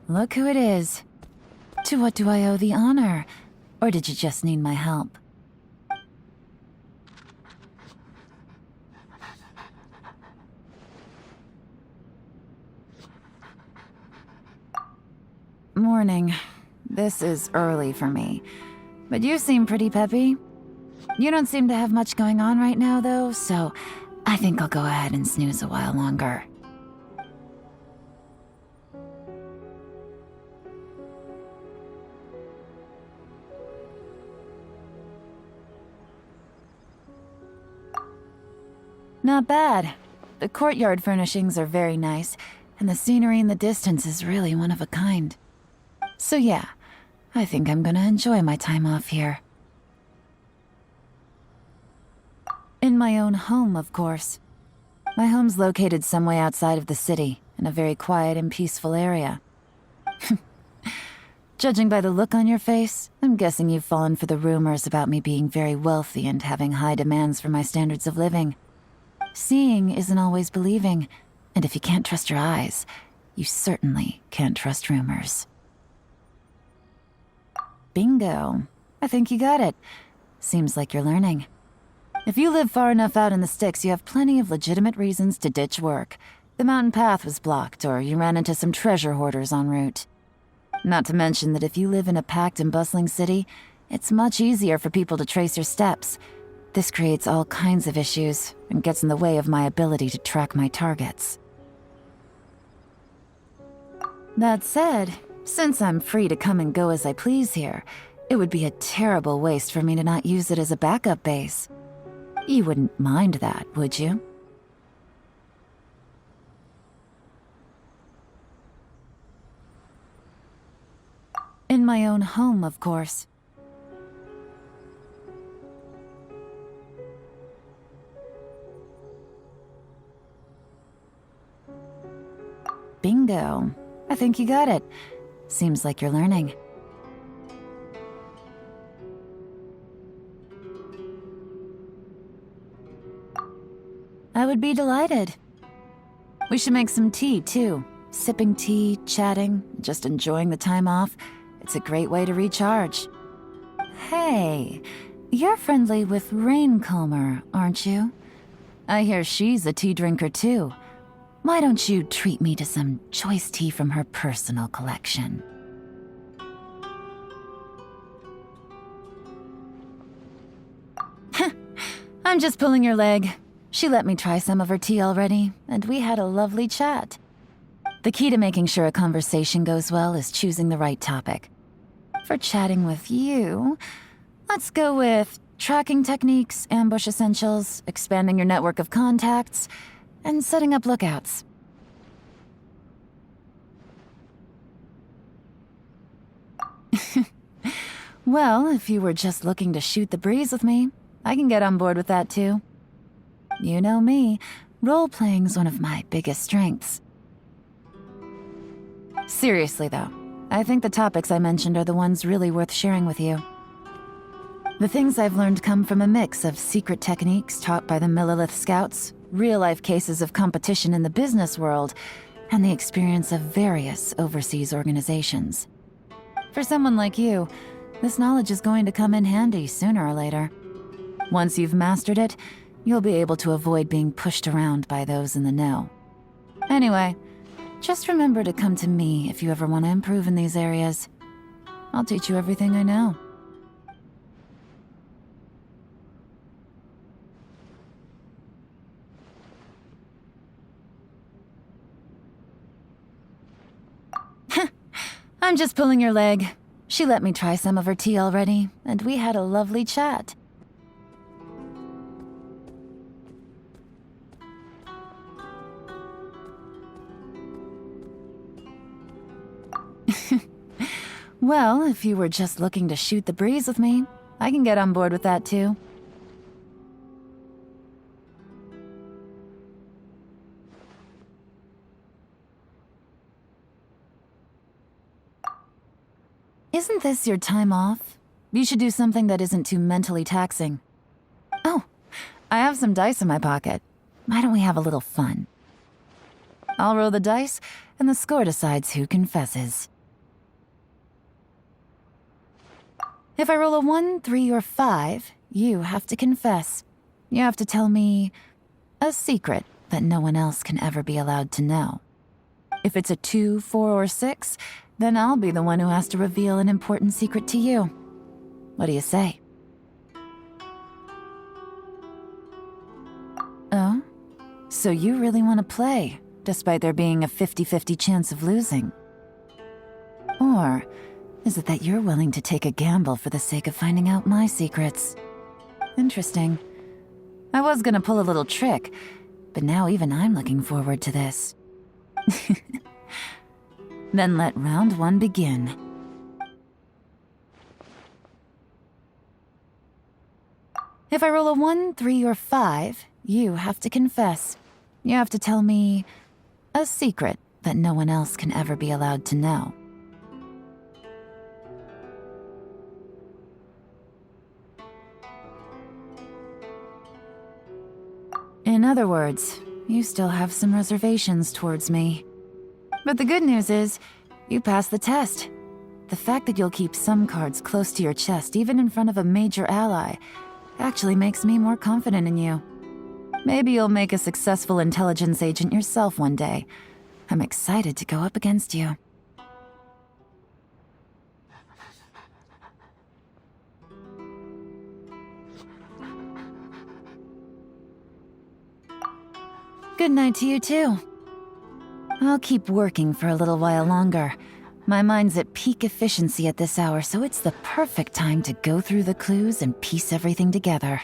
Look who it is. To what do I owe the honor? Or did you just need my help? Morning. This is early for me. But you seem pretty peppy. You don't seem to have much going on right now, though, so I think I'll go ahead and snooze a while longer. Not bad. The courtyard furnishings are very nice, and the scenery in the distance is really one of a kind. So yeah, I think I'm gonna enjoy my time off here. In my own home, of course. My home's located some way outside of the city, in a very quiet and peaceful area. Judging by the look on your face, I'm guessing you've fallen for the rumors about me being very wealthy and having high demands for my standards of living. Seeing isn't always believing, and if you can't trust your eyes, you certainly can't trust rumors. Bingo. I think you got it. Seems like you're learning. If you live far enough out in the sticks, you have plenty of legitimate reasons to ditch work. The mountain path was blocked, or you ran into some treasure hoarders en route. Not to mention that if you live in a packed and bustling city, it's much easier for people to trace your steps. This creates all kinds of issues and gets in the way of my ability to track my targets. That said, since I'm free to come and go as I please here, it would be a terrible waste for me to not use it as a backup base. You wouldn't mind that, would you? In my own home, of course. Bingo. I think you got it. Seems like you're learning. I would be delighted. We should make some tea, too. Sipping tea, chatting, just enjoying the time off. It's a great way to recharge. Hey, you're friendly with Raincomer, aren't you? I hear she's a tea drinker, too. Why don't you treat me to some choice tea from her personal collection? I'm just pulling your leg. She let me try some of her tea already, and we had a lovely chat. The key to making sure a conversation goes well is choosing the right topic. For chatting with you, let's go with tracking techniques, ambush essentials, expanding your network of contacts, and setting up lookouts. Well, if you were just looking to shoot the breeze with me, I can get on board with that too. You know me, role-playing's one of my biggest strengths. Seriously though, I think the topics I mentioned are the ones really worth sharing with you. The things I've learned come from a mix of secret techniques taught by the Millilith Scouts, real-life cases of competition in the business world, and the experience of various overseas organizations. For someone like you, this knowledge is going to come in handy sooner or later. Once you've mastered it, you'll be able to avoid being pushed around by those in the know. Anyway, just remember to come to me if you ever want to improve in these areas. I'll teach you everything I know. I'm just pulling your leg. She let me try some of her tea already, and we had a lovely chat. Well, if you were just looking to shoot the breeze with me, I can get on board with that too. Isn't this your time off? You should do something that isn't too mentally taxing. Oh, I have some dice in my pocket. Why don't we have a little fun? I'll roll the dice, and the score decides who confesses. If I roll a 1, 3, or 5, you have to confess. You have to tell me a secret that no one else can ever be allowed to know. If it's a 2, 4, or 6, then I'll be the one who has to reveal an important secret to you. What do you say? Oh? So you really want to play, despite there being a 50-50 chance of losing? Or is it that you're willing to take a gamble for the sake of finding out my secrets? Interesting. I was gonna pull a little trick, but now even I'm looking forward to this. Then let round 1 begin. If I roll a 1, 3, or 5, you have to confess. You have to tell me a secret that no one else can ever be allowed to know. In other words, you still have some reservations towards me. But the good news is, you passed the test. The fact that you'll keep some cards close to your chest, even in front of a major ally, actually makes me more confident in you. Maybe you'll make a successful intelligence agent yourself one day. I'm excited to go up against you. Good night to you too. I'll keep working for a little while longer. My mind's at peak efficiency at this hour, so it's the perfect time to go through the clues and piece everything together.